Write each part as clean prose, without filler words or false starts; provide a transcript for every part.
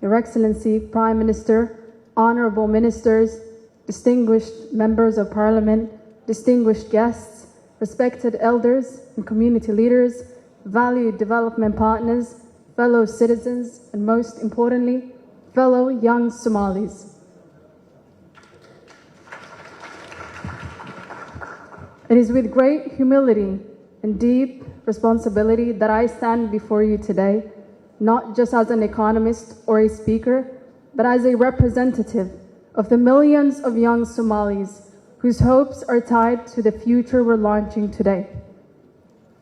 Your Excellency, Prime Minister, honorable ministers, distinguished members of parliament, distinguished guests, respected elders and community leaders, valued development partners, fellow citizens, and most importantly, fellow young Somalis. It is with great humility and deep responsibility that I stand before you today, not just as an economist or a speaker, but as a representative of the millions of young Somalis whose hopes are tied to the future we're launching today.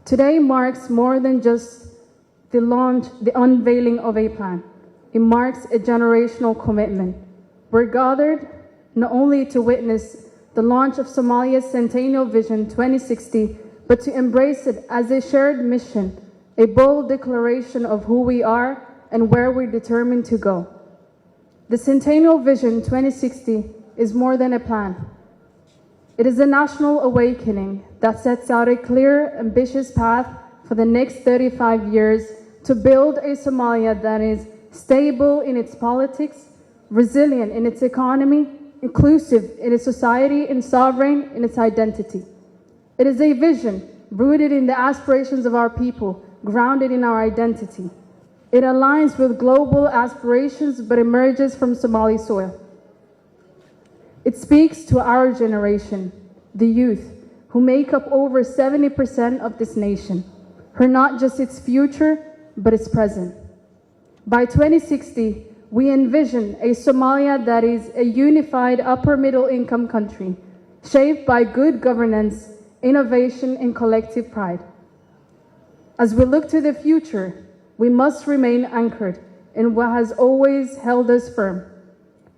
Today marks more than just the unveiling of a plan. It marks a generational commitment. We're gathered not only to witness the launch of Somalia's Centennial Vision 2060, but to embrace it as a shared mission, a bold declaration of who we are and where we're determined to go. The Centennial Vision 2060 is more than a plan. It is a national awakening that sets out a clear, ambitious path for the next 35 years to build a Somalia that is stable in its politics, resilient in its economy, inclusive in its society, and sovereign in its identity. It is a vision rooted in the aspirations of our people, grounded in our identity. It aligns with global aspirations but emerges from Somali soil. It speaks to our generation, the youth, who make up over 70% of this nation, who are not just its future, but its present. By 2060, we envision a Somalia that is a unified upper middle income country, shaped by good governance, innovation, and collective pride. As we look to the future, we must remain anchored in what has always held us firm,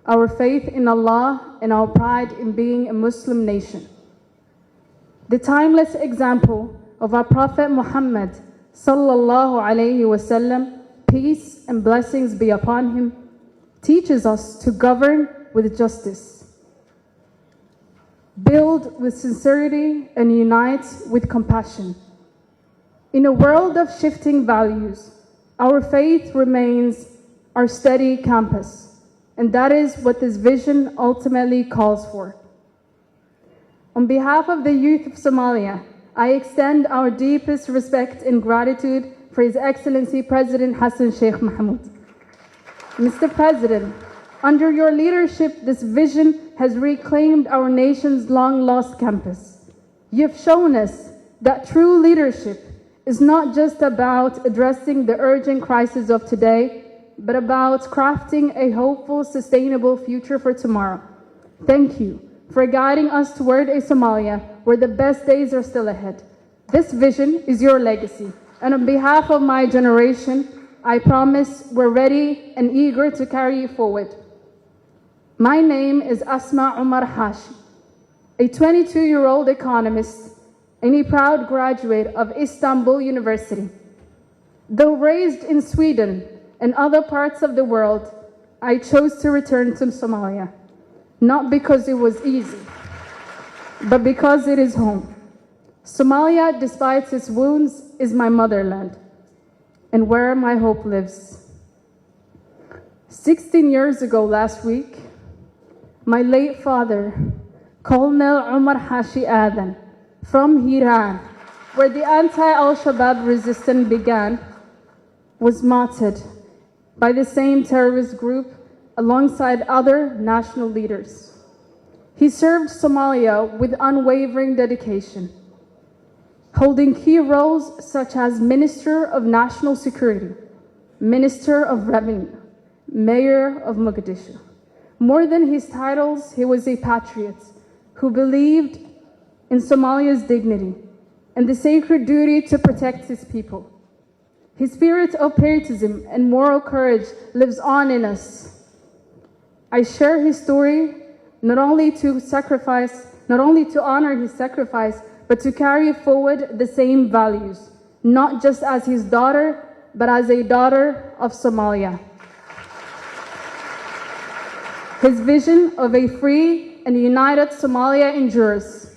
our faith in Allah and our pride in being a Muslim nation. The timeless example of our Prophet Muhammad sallallahu alayhi wasallam, peace and blessings be upon him, teaches us to govern with justice, build with sincerity, and unite with compassion. In a world of shifting values, our faith remains our steady compass, and that is what this vision ultimately calls for. On behalf of the youth of Somalia, I extend our deepest respect and gratitude for His Excellency President Hassan Sheikh Mohamud. Mr. President, under your leadership, this vision has reclaimed our nation's long-lost campus. You've shown us that true leadership is not just about addressing the urgent crises of today, but about crafting a hopeful, sustainable future for tomorrow. Thank you for guiding us toward a Somalia where the best days are still ahead. This vision is your legacy, and on behalf of my generation, I promise we're ready and eager to carry it forward. My name is Asma Xaashi, a 22-year-old economist and a proud graduate of Istanbul University. Though raised in Sweden and other parts of the world, I chose to return to Somalia, not because it was easy, but because it is home. Somalia, despite its wounds, is my motherland, and where my hope lives. 16 years ago last week, my late father, Colonel Umar Hashi Aadan, from Iran, where the anti-Al-Shabaab resistance began, was martyred by the same terrorist group alongside other national leaders. He served Somalia with unwavering dedication, holding key roles such as Minister of National Security, Minister of Revenue, Mayor of Mogadishu. More than his titles, he was a patriot who believed in Somalia's dignity and the sacred duty to protect his people. His spirit of patriotism and moral courage lives on in us. I share his story not only to honor his sacrifice, but to carry forward the same values, not just as his daughter, but as a daughter of Somalia. His vision of a free and united Somalia endures.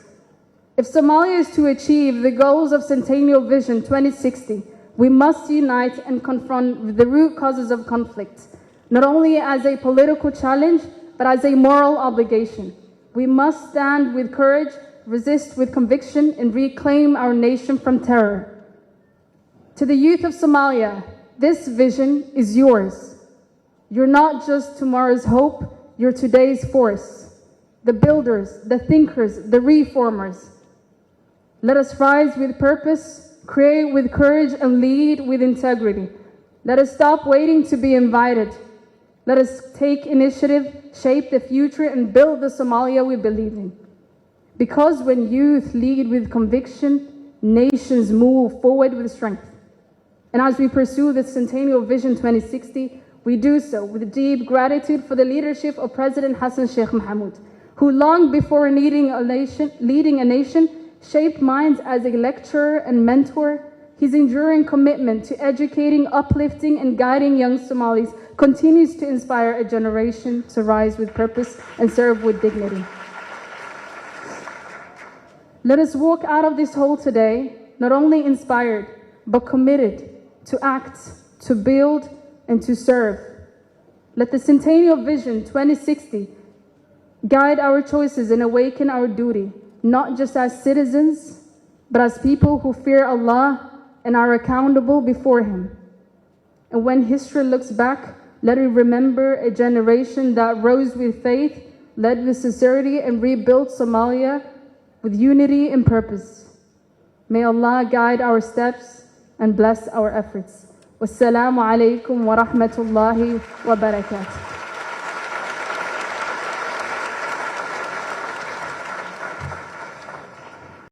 If Somalia is to achieve the goals of Centennial Vision 2060, We must unite and confront the root causes of conflict, not only as a political challenge, but as a moral obligation. We must stand with courage, resist with conviction, and reclaim our nation from terror. To the youth of Somalia, this vision is yours. You're not just tomorrow's hope, you're today's force. The builders, the thinkers, the reformers. Let us rise with purpose, create with courage, and lead with integrity. Let us stop waiting to be invited. Let us take initiative, shape the future, and build the Somalia we believe in. Because when youth lead with conviction, nations move forward with strength. And as we pursue the Centennial Vision 2060, we do so with deep gratitude for the leadership of President Hassan Sheikh Mohamud, who long before leading a nation, shaped minds as a lecturer and mentor. His enduring commitment to educating, uplifting, and guiding young Somalis continues to inspire a generation to rise with purpose and serve with dignity. Let us walk out of this hall today, not only inspired, but committed to act, to build, and to serve. Let the Centennial Vision 2060 guide our choices and awaken our duty, not just as citizens, but as people who fear Allah and are accountable before Him. And when history looks back, let it remember a generation that rose with faith, led with sincerity, and rebuilt Somalia with unity and purpose. May Allah guide our steps and bless our efforts. Wassalamu alaikum wa rahmatullahi wa barakatuh.